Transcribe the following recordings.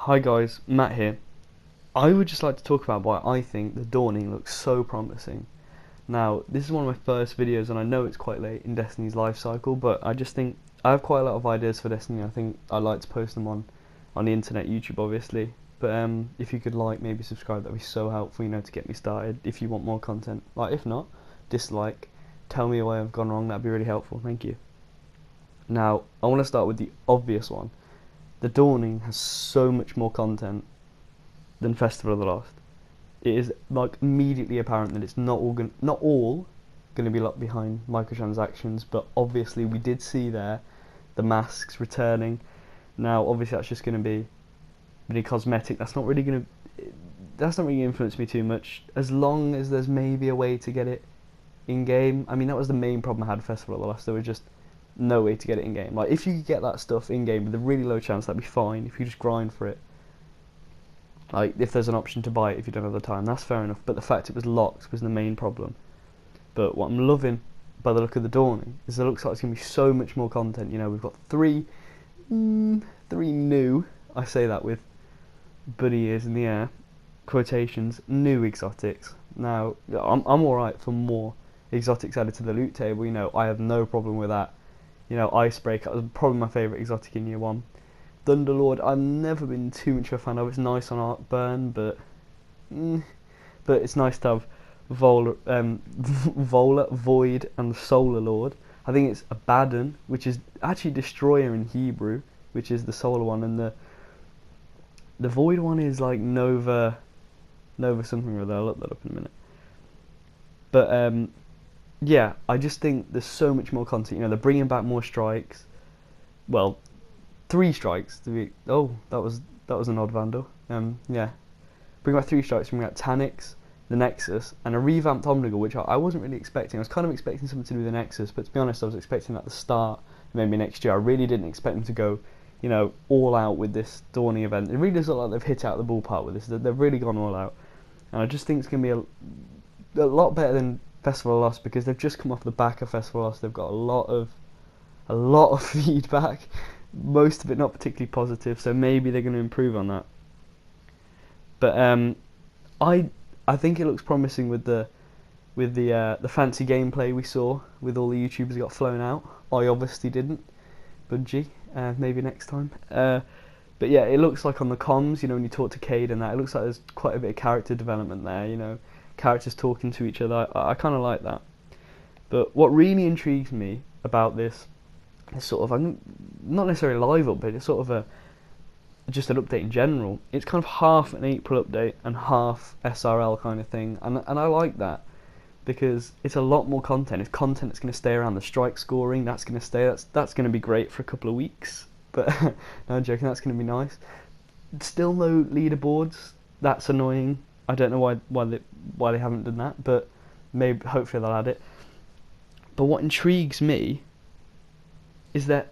Hi guys, Matt here. I would just like to talk about why I think the Dawning looks so promising. Now, this is one of my first videos and I know it's quite late in Destiny's life cycle, but I just think I have quite a lot of ideas for Destiny. I think I'd like to post them on the internet, YouTube obviously. But if you could maybe subscribe, that'd be so helpful, to get me started if you want more content. If not, dislike, tell me why I've gone wrong, that'd be really helpful, thank you. Now, I want to start with the obvious one. The Dawning has so much more content than Festival of the Lost. It is immediately apparent that it's not all going to be locked behind microtransactions, but obviously we did see there the masks returning. Now, obviously that's just going to be really cosmetic. That's not really going to influence me too much, as long as there's maybe a way to get it in game. I mean, that was the main problem I had with Festival of the Lost. There was just no way to get it in game. If you could get that stuff in game with a really low chance, that'd be fine. If you just grind for it, if there's an option to buy it if you don't have the time, that's fair enough. But the fact it was locked was the main problem. But what I'm loving by the look of the Dawning is it looks like it's going to be so much more content. We've got three new, I say that with bunny ears in the air, quotations, new exotics. Now, I'm alright for more exotics added to the loot table. I have no problem with that. Icebreaker was probably my favourite exotic in year one. Thunderlord, I've never been too much of a fan of. It's nice on Artburn, but it's nice to have Vola, Void, and the Solar Lord. I think it's Abaddon, which is actually Destroyer in Hebrew, which is the Solar one, and the Void one is Nova something or other. I'll look that up in a minute. But yeah, I just think there's so much more content. They're bringing back more strikes. Well, 3 strikes to be. Oh, that was an odd vandal. Yeah, bring back 3 strikes. Bring back Tanix, the Nexus, and a revamped Omnigul, which I wasn't really expecting. I was kind of expecting something to do with the Nexus, but to be honest, I was expecting that at the start, maybe next year. I really didn't expect them to go, all out with this Dawning event. It really does look like they've hit out the ballpark with this. They've really gone all out, and I just think it's going to be a lot better than Festival of Lost, because they've just come off the back of Festival of Lost. They've got a lot of feedback, most of it not particularly positive, so maybe they're going to improve on that. But I think it looks promising with the fancy gameplay we saw with all the YouTubers that got flown out. I obviously didn't. Bungie, maybe next time. But yeah, it looks like on the comms, when you talk to Cade and that, it looks like there's quite a bit of character development there. Characters talking to each other. I kind of like that. But what really intrigues me about this is sort of, not necessarily a live update, it's sort of just an update in general. It's kind of half an April update and half SRL kind of thing, and I like that, because it's a lot more content. It's content that's going to stay around. The strike scoring, that's going to stay. That's going to be great for a couple of weeks. But no, I'm joking. That's going to be nice. Still no leaderboards. That's annoying. I don't know why they haven't done that, but hopefully they'll add it. But what intrigues me is that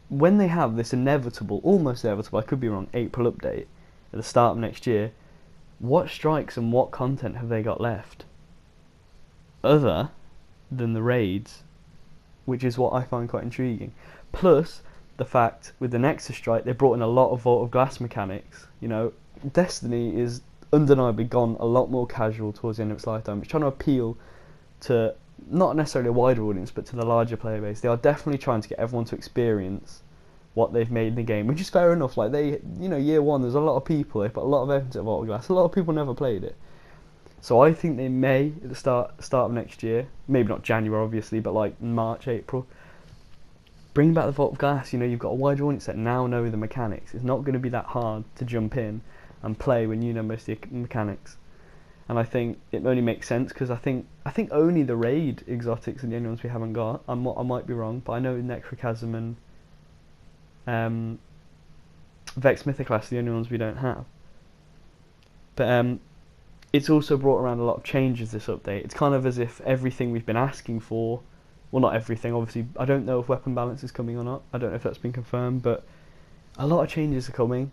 when they have this almost inevitable, I could be wrong, April update at the start of next year, what strikes and what content have they got left other than the raids, which is what I find quite intriguing. Plus the fact with the Nexus strike, they brought in a lot of Vault of Glass mechanics. Destiny is undeniably gone a lot more casual towards the end of its lifetime. It's trying to appeal to not necessarily a wider audience, but to the larger player base. They are definitely trying to get everyone to experience what they've made in the game, which is fair enough. Year one, there's a lot of people, they put a lot of effort into Vault of Glass. A lot of people never played it. So I think they may, at the start of next year, maybe not January obviously, but March, April, bring back the Vault of Glass. You've got a wider audience that now know the mechanics. It's not going to be that hard to jump in and play when you know most of the mechanics. And I think it only makes sense, because I think only the raid exotics are the only ones we haven't got. I might be wrong, but I know Necrochasm and Vex Mythoclast are the only ones we don't have. But it's also brought around a lot of changes this update. It's kind of as if everything we've been asking for, well, not everything, obviously. I don't know if weapon balance is coming or not. I don't know if that's been confirmed, but a lot of changes are coming.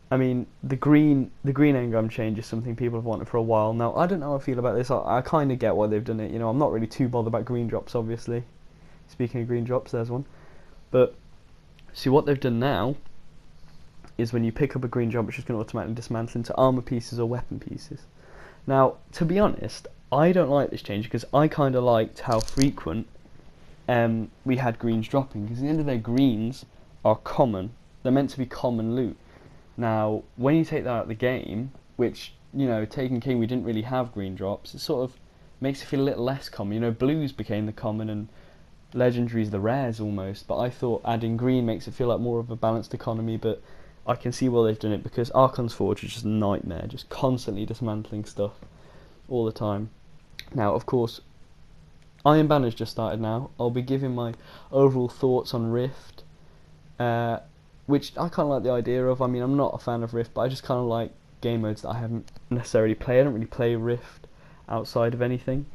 I mean, the green engram change is something people have wanted for a while. Now, I don't know how I feel about this. I kind of get why they've done it. I'm not really too bothered about green drops, obviously. Speaking of green drops, there's one. But see, what they've done now is when you pick up a green drop, which is going to automatically dismantle into armor pieces or weapon pieces. Now, to be honest, I don't like this change because I kind of liked how frequent we had greens dropping, because at the end of the day, greens are common. They're meant to be common loot. Now, when you take that out of the game, which, you know, taking King, we didn't really have green drops, it sort of makes it feel a little less common. You know, blues became the common and legendaries the rares almost, but I thought adding green makes it feel like more of a balanced economy, but I can see why they've done it, because Archon's Forge is just a nightmare, just constantly dismantling stuff all the time. Now, of course, Iron Banner's just started now. I'll be giving my overall thoughts on Rift, which I kind of like the idea of. I mean, I'm not a fan of Rift, but I just kind of like game modes that I haven't necessarily played. I don't really play Rift outside of anything,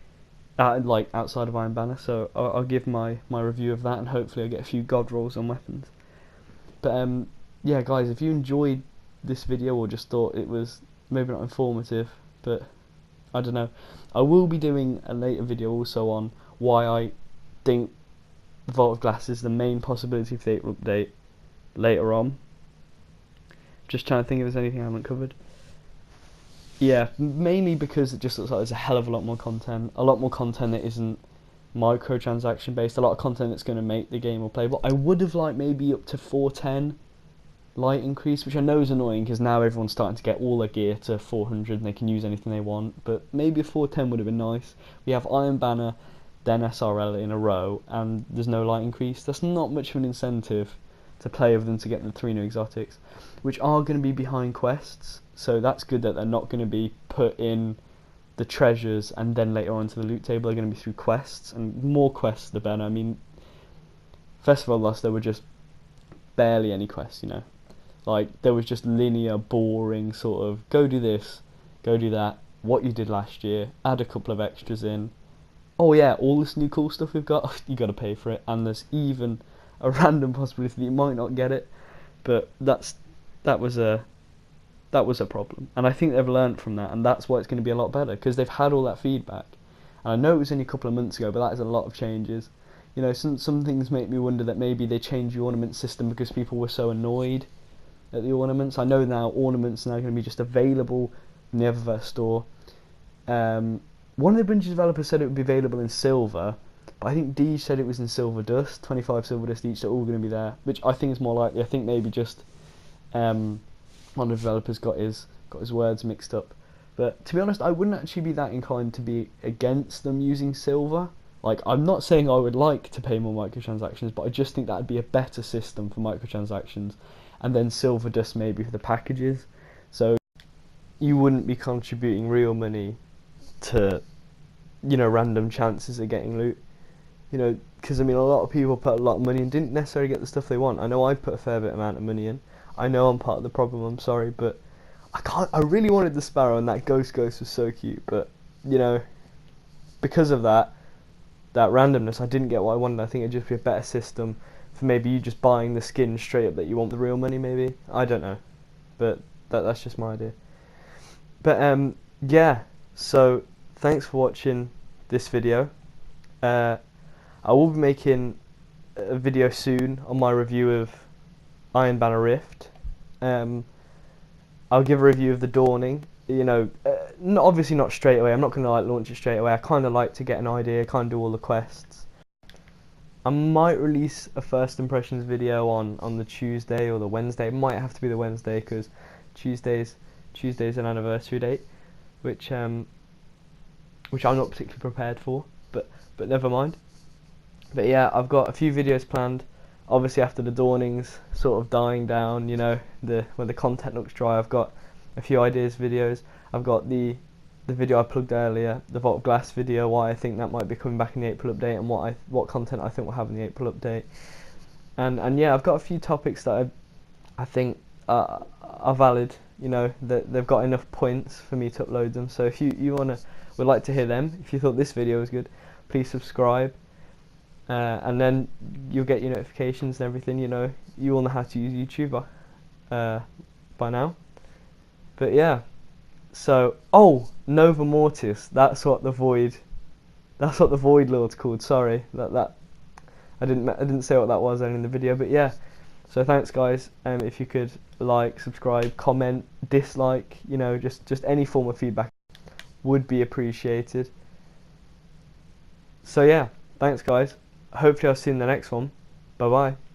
like outside of Iron Banner, so I'll give my review of that, and hopefully I'll get a few god rolls on weapons. But yeah, guys, if you enjoyed this video or just thought it was maybe not informative, but I don't know, I will be doing a later video also on why I think Vault of Glass is the main possibility for the April update later on. Just trying to think if there's anything I haven't covered. Yeah, mainly because it just looks like there's a hell of a lot more content. A lot more content that isn't microtransaction based. A lot of content that's going to make the game more playable. I would have liked maybe up to 410 light increase, which I know is annoying because now everyone's starting to get all their gear to 400 and they can use anything they want. But maybe a 410 would have been nice. We have Iron Banner, then SRL in a row, and there's no light increase. That's not much of an incentive to play with them to get the 3 new exotics, which are going to be behind quests. So that's good that they're not going to be put in the treasures and then later on to the loot table. They're going to be through quests, and more quests the better. I mean, Festival of Lost, there were just barely any quests, you know. Like, there was just linear, boring sort of, go do this, go do that, what you did last year, add a couple of extras in. Oh yeah, all this new cool stuff we've got, you got to pay for it, and there's even a random possibility that you might not get it, but that was a problem, and I think they've learned from that, and that's why it's going to be a lot better, because they've had all that feedback. And I know it was only a couple of months ago, but that is a lot of changes. You know, some things make me wonder that maybe they changed the ornament system because people were so annoyed at the ornaments. I know now ornaments are now going to be just available in the Eververse store. One of the Bungie developers said it would be available in silver, but I think Deej said it was in silver dust, 25 silver dust each, they're all going to be there, which I think is more likely. I think maybe just one of the developers got his words mixed up. But to be honest, I wouldn't actually be that inclined to be against them using silver. Like, I'm not saying I would like to pay more microtransactions, but I just think that would be a better system for microtransactions, and then silver dust maybe for the packages. So you wouldn't be contributing real money to, you know, random chances of getting loot. You know, because I mean, a lot of people put a lot of money and didn't necessarily get the stuff they want. I know I put a fair bit amount of money in. I know I'm part of the problem, I'm sorry, but I really wanted the Sparrow, and that Ghost was so cute, but, you know, because of that randomness, I didn't get what I wanted. I think it'd just be a better system for maybe you just buying the skin straight up that you want the real money, maybe. I don't know, but that's just my idea. But yeah, so thanks for watching this video. I will be making a video soon on my review of Iron Banner Rift. I'll give a review of the Dawning. You know, obviously not straight away. I'm not going to like launch it straight away. I kind of like to get an idea, kind of do all the quests. I might release a first impressions video on the Tuesday or the Wednesday. It might have to be the Wednesday because Tuesday's an anniversary date, which I'm not particularly prepared for. But never mind. But yeah, I've got a few videos planned. Obviously, after the Dawning's sort of dying down, you know, when the content looks dry, I've got a few ideas videos. I've got the video I plugged earlier, the Vault of Glass video, why I think that might be coming back in the April update, and what content I think we'll have in the April update. And yeah, I've got a few topics that I think are valid. You know, that they've got enough points for me to upload them. So if you would like to hear them, if you thought this video was good, please subscribe. And then you'll get your notifications and everything. You know, you all know how to use YouTube by now. But yeah, so Nova Mortis. That's what the Void Lord's called. Sorry, that I didn't say what that was in the video. But yeah, So thanks guys, if you could like, subscribe, comment, dislike, just any form of feedback would be appreciated. So yeah, thanks guys. Hopefully I'll see you in the next one. Bye bye.